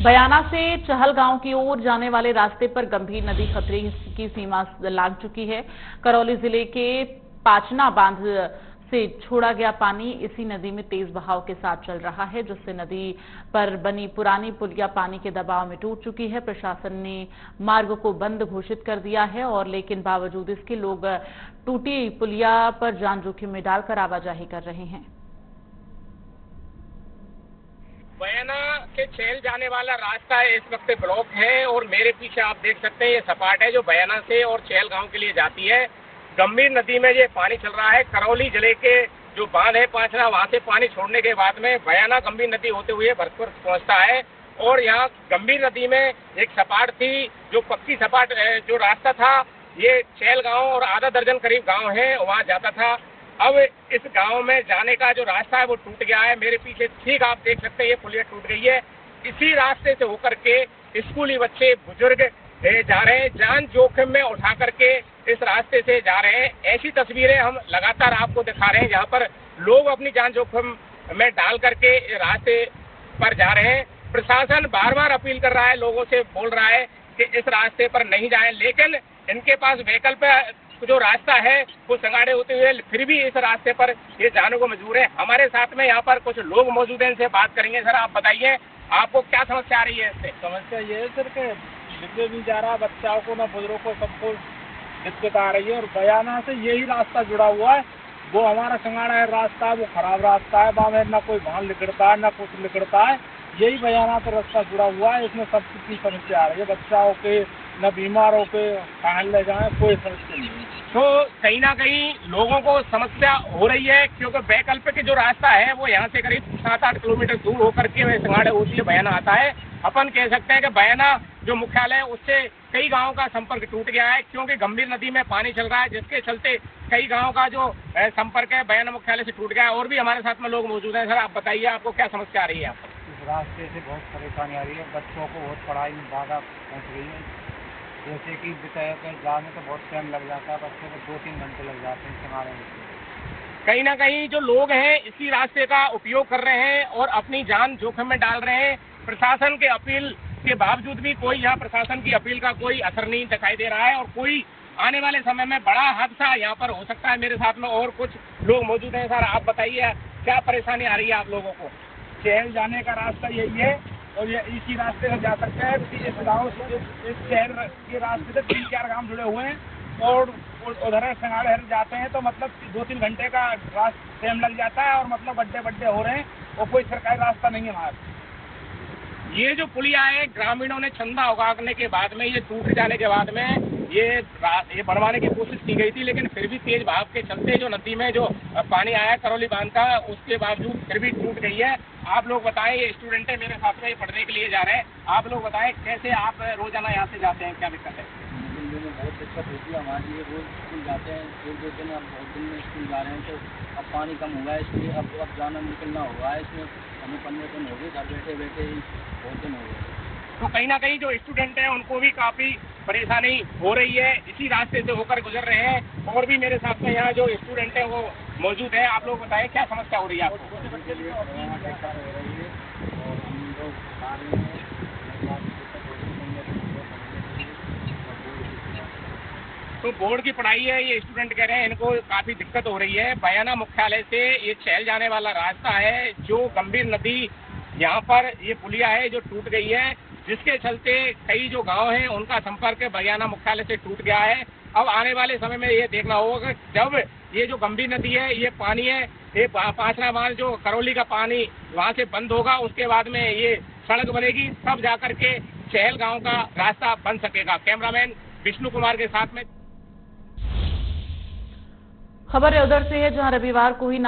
बयाना से चहलगांव की ओर जाने वाले रास्ते पर गंभीर नदी खतरे की सीमा लांघ चुकी है। करौली जिले के पाचना बांध से छोड़ा गया पानी इसी नदी में तेज बहाव के साथ चल रहा है, जिससे नदी पर बनी पुरानी पुलिया पानी के दबाव में टूट चुकी है। प्रशासन ने मार्ग को बंद घोषित कर दिया है और लेकिन बावजूद इसके लोग टूटी पुलिया पर जान जोखिम में डालकर आवाजाही कर रहे हैं। बयाना से छेल जाने वाला रास्ता इस वक्त ब्लॉक है और मेरे पीछे आप देख सकते हैं ये सपाट है जो बयाना से और छेल गांव के लिए जाती है। गंभीर नदी में ये पानी चल रहा है। करौली जिले के जो बांध है पाचना, वहां से पानी छोड़ने के बाद में बयाना गंभीर नदी होते हुए भरतपुर पहुंचता है और यहाँ गंभीर नदी में एक सपाट थी, जो पक्की सपाट जो रास्ता था ये छेल गाँव और आधा दर्जन करीब गाँव है वहाँ जाता था। अब इस गांव में जाने का जो रास्ता है वो टूट गया है। मेरे पीछे ठीक आप देख सकते हैं ये पुलिया टूट गई है। इसी रास्ते से होकर के स्कूली बच्चे, बुजुर्ग जा रहे हैं, जान जोखिम में उठा करके इस रास्ते से जा रहे हैं। ऐसी तस्वीरें हम लगातार आपको दिखा रहे हैं जहां पर लोग अपनी जान जोखिम में डाल करके रास्ते पर जा रहे हैं। प्रशासन बार बार अपील कर रहा है, लोगों से बोल रहा है कि इस रास्ते पर नहीं जाएं, लेकिन इनके पास वैकल्पिक जो रास्ता है वो संगाड़े होते हुए फिर भी इस रास्ते पर ये जाने को मजबूर है। हमारे साथ में यहाँ पर कुछ लोग मौजूद हैं, इनसे बात करेंगे। सर आप बताइए आपको क्या समस्या आ रही है इससे? समस्या ये है सर कि जितने भी जा रहा बच्चों को ना बुजुर्गों को सबको दिक्कत आ रही है और बयाना से यही रास्ता जुड़ा हुआ है। वो हमारा संगाड़ा है रास्ता, वो खराब रास्ता है, वहाँ में ना कोई वाहन निकलता है ना कुछ निकलता है। यही बयाना से रास्ता जुड़ा हुआ है, इसमें सब की समस्या आ रही है। बच्चों के न बीमारों के कहाँ ले जाए कोई समस्या नहीं है। तो कहीं ना कहीं लोगों को समस्या हो रही है क्योंकि वैकल्पिक जो रास्ता है वो यहाँ से करीब 7-8 किलोमीटर दूर होकर के वह संगाड़े होती है बयाना आता है। अपन कह सकते हैं कि बयाना जो मुख्यालय है उससे कई गांवों का संपर्क टूट गया है क्योंकि गंभीर नदी में पानी चल रहा है, जिसके चलते कई गांवों का जो संपर्क है बयाना मुख्यालय से टूट गया है। और भी हमारे साथ में लोग मौजूद हैं। सर आप बताइए आपको क्या समस्या आ रही है? इस रास्ते से बहुत परेशानी आ रही है, बच्चों को बहुत पढ़ाई में बाधा पहुँच रही है। जैसे कि बताया कहीं जाने तो बहुत टाइम लग जाता है, बच्चों को 2-3 घंटे लग जाते हैं संगाड़े में। कहीं ना कहीं जो लोग हैं इसी रास्ते का उपयोग कर रहे हैं और अपनी जान जोखिम में डाल रहे हैं। प्रशासन के अपील के बावजूद भी कोई यहाँ प्रशासन की अपील का कोई असर नहीं दिखाई दे रहा है और कोई आने वाले समय में बड़ा हादसा यहाँ पर हो सकता है। मेरे साथ में और कुछ लोग मौजूद हैं। सर आप बताइए क्या परेशानी आ रही है आप लोगों को? शहर जाने का रास्ता यही है और ये इसी रास्ते से जा सकते हैं। इस गाँव से इस शहर के रास्ते से 3-4 गाँव जुड़े हुए हैं और उधर संगाड़े जाते हैं तो मतलब 2-3 घंटे का रास्ता टाइम लग जाता है और मतलब गड्ढे हो रहे हैं और कोई सरकारी रास्ता नहीं है हमारा। ये जो पुलिया है ग्रामीणों ने चंदा उगाने के बाद में ये टूट जाने के बाद में ये बनवाने की कोशिश की गई थी, लेकिन फिर भी तेज बहाव के चलते जो नदी में जो पानी आया करौली बांध का उसके बावजूद फिर भी टूट गई है। आप लोग बताएं, ये स्टूडेंट है मेरे साथ में, ये पढ़ने के लिए जा रहे हैं। आप लोग बताएं कैसे आप रोजाना यहाँ से जाते हैं, क्या दिक्कत है? में बहुत दिक्कत होती है हमारे लिए। रोज स्कूल जाते हैं, 1-2 दिन, अब बहुत दिन में स्कूल जा रहे हैं तो अब पानी कम हुआ है इसलिए अब जाना निकलना हुआ है। इसमें हमें 15 दिन हो गए, घर बैठे बैठे ही बहुत दिन हो गए। तो कहीं ना कहीं जो स्टूडेंट हैं उनको भी काफ़ी परेशानी हो रही है, इसी रास्ते से होकर गुजर रहे हैं। और भी मेरे साथ में यहाँ जो स्टूडेंट हैं वो मौजूद हैं। आप लोग बताएं क्या समस्या हो रही है आपको? तो बोर्ड की पढ़ाई है, ये स्टूडेंट कह रहे हैं इनको काफ़ी दिक्कत हो रही है। बयाना मुख्यालय से ये छेल जाने वाला रास्ता है, जो गंभीर नदी यहाँ पर ये पुलिया है जो टूट गई है, जिसके चलते कई जो गांव हैं उनका संपर्क बयाना मुख्यालय से टूट गया है। अब आने वाले समय में ये देखना होगा जब ये जो गंभीर नदी है ये पानी है, ये पाचना बांध जो करौली का पानी वहाँ से बंद होगा, उसके बाद में ये सड़क बनेगी, तब जाकर के छेल गाँव का रास्ता बन सकेगा। कैमरामैन विष्णु कुमार के साथ में। खबर उधर से है जहां रविवार को ही